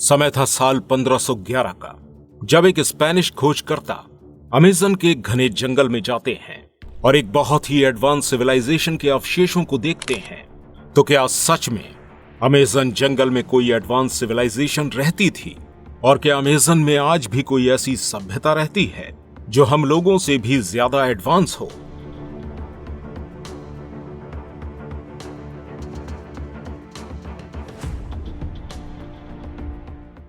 समय था साल 1511 का, जब एक स्पेनिश खोजकर्ता अमेज़न के घने जंगल में जाते हैं और एक बहुत ही एडवांस सिविलाइजेशन के अवशेषों को देखते हैं। तो क्या सच में अमेज़न जंगल में कोई एडवांस सिविलाइजेशन रहती थी? और क्या अमेज़न में आज भी कोई ऐसी सभ्यता रहती है जो हम लोगों से भी ज्यादा एडवांस हो?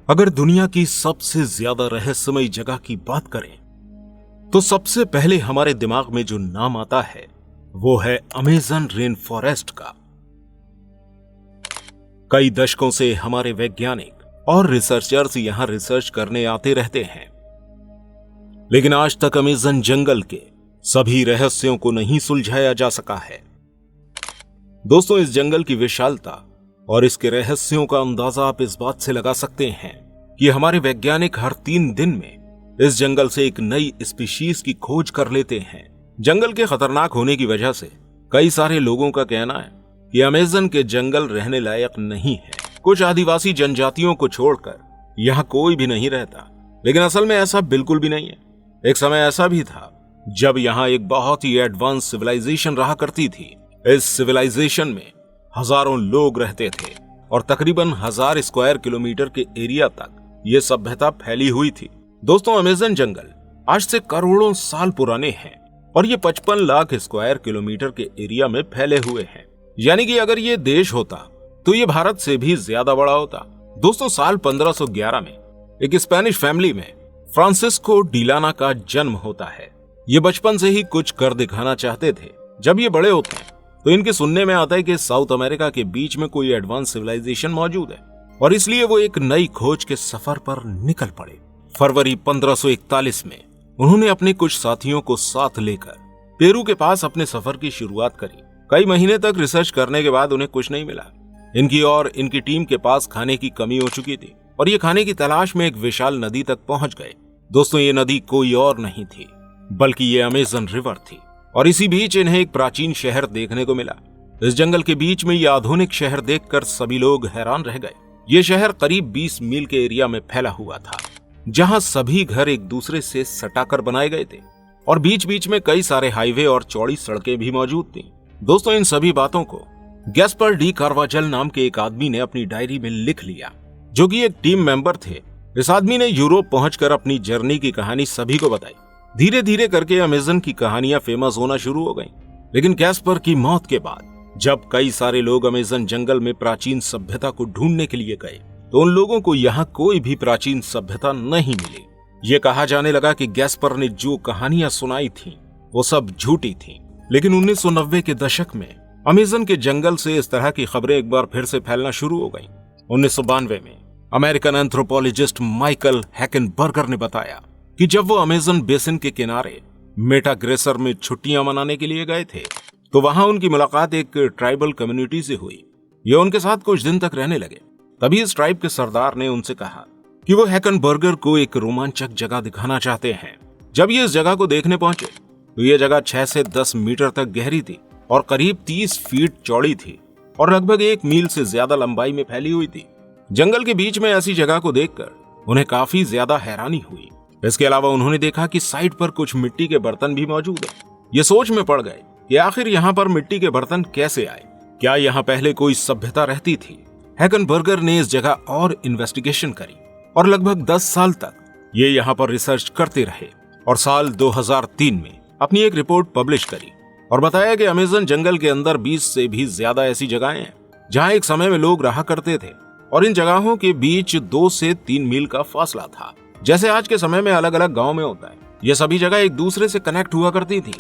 अगर दुनिया की सबसे ज्यादा रहस्यमयी जगह की बात करें तो सबसे पहले हमारे दिमाग में जो नाम आता है वो है अमेज़न रेन फॉरेस्ट का। कई दशकों से हमारे वैज्ञानिक और रिसर्चर्स यहां रिसर्च करने आते रहते हैं, लेकिन आज तक अमेज़न जंगल के सभी रहस्यों को नहीं सुलझाया जा सका है। दोस्तों, इस जंगल की विशालता और इसके रहस्यों का अंदाजा आप इस बात से लगा सकते हैं कि हमारे वैज्ञानिक हर 3 दिन में इस जंगल से एक नई स्पीशीज की खोज कर लेते हैं। जंगल के खतरनाक होने की वजह से कई सारे लोगों का कहना है कि अमेज़न के जंगल रहने लायक नहीं है। कुछ आदिवासी जनजातियों को छोड़कर यहाँ कोई भी नहीं रहता, लेकिन असल में ऐसा बिल्कुल भी नहीं है। एक समय ऐसा भी था जब यहाँ एक बहुत ही एडवांस सिविलाइजेशन रहा करती थी। इस सिविलाइजेशन में हजारों लोग रहते थे और तकरीबन 1000 स्क्वायर किलोमीटर के एरिया तक ये सभ्यता फैली हुई थी। दोस्तों, अमेज़न जंगल आज से करोड़ों साल पुराने हैं और ये 55 लाख स्क्वायर किलोमीटर के एरिया में फैले हुए हैं। यानी कि अगर ये देश होता तो ये भारत से भी ज्यादा बड़ा होता। दोस्तों, साल 1511 में एक स्पेनिश फैमिली में फ्रांसिस्को डिलाना का जन्म होता है। ये बचपन से ही कुछ कर दिखाना चाहते थे। जब ये बड़े होते हैं तो इनके सुनने में आता है कि साउथ अमेरिका के बीच में कोई एडवांस सिविलाइजेशन मौजूद है और इसलिए वो एक नई खोज के सफर पर निकल पड़े। फरवरी 1541 में उन्होंने अपने कुछ साथियों को साथ लेकर पेरू के पास अपने सफर की शुरुआत करी। कई महीने तक रिसर्च करने के बाद उन्हें कुछ नहीं मिला। इनकी और इनकी टीम के पास खाने की कमी हो चुकी थी और ये खाने की तलाश में एक विशाल नदी तक पहुंच गए। दोस्तों, ये नदी कोई और नहीं थी बल्कि ये अमेज़न रिवर थी और इसी बीच इन्हें एक प्राचीन शहर देखने को मिला। इस जंगल के बीच में ये आधुनिक शहर देखकर सभी लोग हैरान रह गए। ये शहर करीब 20 मील के एरिया में फैला हुआ था, जहां सभी घर एक दूसरे से सटाकर बनाए गए थे और बीच बीच में कई सारे हाईवे और चौड़ी सड़कें भी मौजूद थीं। दोस्तों, इन सभी बातों को गैस्पर डी कार्वाजल नाम के एक आदमी ने अपनी डायरी में लिख लिया, जो कि एक टीम मेंबर थे। इस आदमी ने यूरोप पहुंचकर अपनी जर्नी की कहानी सभी को बताई। धीरे धीरे करके अमेज़न की कहानियां फेमस होना शुरू हो गईं। लेकिन गैस्पर की मौत के बाद जब कई सारे लोग अमेज़न जंगल में प्राचीन सभ्यता को ढूंढने के लिए गए तो उन लोगों को यहाँ कोई भी प्राचीन सभ्यता नहीं मिली। ये कहा जाने लगा कि गैस्पर ने जो कहानियां सुनाई थीं वो सब झूठी थीं। लेकिन 1990 के दशक में अमेज़न के जंगल से इस तरह की खबरें एक बार फिर से फैलना शुरू हो गईं। 1992 में अमेरिकन एंथ्रोपोलॉजिस्ट माइकल हैकेनबर्गर ने बताया कि जब वो अमेज़न बेसिन के किनारे मेटाग्रेसर में छुट्टियां मनाने के लिए गए थे तो वहां उनकी मुलाकात एक ट्राइबल कम्युनिटी से हुई। ये उनके साथ कुछ दिन तक रहने लगे। तभी इस ट्राइब के सरदार ने उनसे कहा कि वो हैकेनबर्गर को एक रोमांचक जगह दिखाना चाहते हैं। जब ये इस जगह को देखने पहुंचे तो ये जगह 6 से 10 मीटर तक गहरी थी और करीब 30 फीट चौड़ी थी और लगभग 1 मील से ज्यादा लंबाई में फैली हुई थी। जंगल के बीच में ऐसी जगह को देखकर उन्हें काफी ज्यादा हैरानी हुई। इसके अलावा उन्होंने देखा कि साइड पर कुछ मिट्टी के बर्तन भी मौजूद हैं। ये सोच में पड़ गए कि आखिर यहाँ पर मिट्टी के बर्तन कैसे आए, क्या यहाँ पहले कोई सभ्यता रहती थी। हैकेनबर्गर ने इस जगह और इन्वेस्टिगेशन करी और लगभग 10 साल तक ये यहाँ पर रिसर्च करते रहे और साल 2003 में अपनी एक रिपोर्ट पब्लिश करी और बताया कि अमेज़न जंगल के अंदर 20 से भी ज्यादा ऐसी जगहें हैं जहाँ एक समय में लोग रहा करते थे और इन जगहों के बीच 2 से 3 मील का फासला था। जैसे आज के समय में अलग अलग गांव में होता है, ये सभी जगह एक दूसरे से कनेक्ट हुआ करती थी।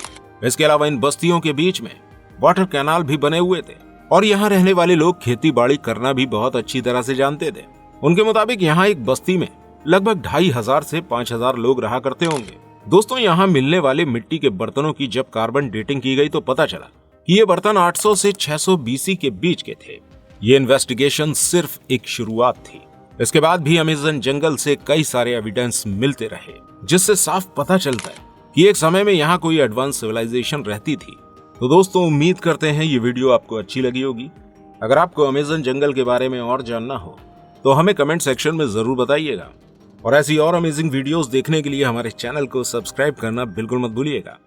इसके अलावा इन बस्तियों के बीच में वाटर कैनाल भी बने हुए थे और यहाँ रहने वाले लोग खेती बाड़ी करना भी बहुत अच्छी तरह से जानते थे। उनके मुताबिक यहाँ एक बस्ती में लगभग 2500 से 5000 लोग रहा करते होंगे। दोस्तों, यहाँ मिलने वाले मिट्टी के बर्तनों की जब कार्बन डेटिंग की गई तो पता चला कि ये बर्तन 800 से 600 BC के बीच के थे। ये इन्वेस्टिगेशन सिर्फ एक शुरुआत थी। इसके बाद भी अमेज़न जंगल से कई सारे एविडेंस मिलते रहे, जिससे साफ पता चलता है कि एक समय में यहाँ कोई एडवांस सिविलाइजेशन रहती थी। तो दोस्तों, उम्मीद करते हैं ये वीडियो आपको अच्छी लगी होगी। अगर आपको अमेज़न जंगल के बारे में और जानना हो तो हमें कमेंट सेक्शन में जरूर बताइएगा। और ऐसी और अमेजिंग वीडियोस देखने के लिए हमारे चैनल को सब्सक्राइब करना बिल्कुल मत भूलिएगा।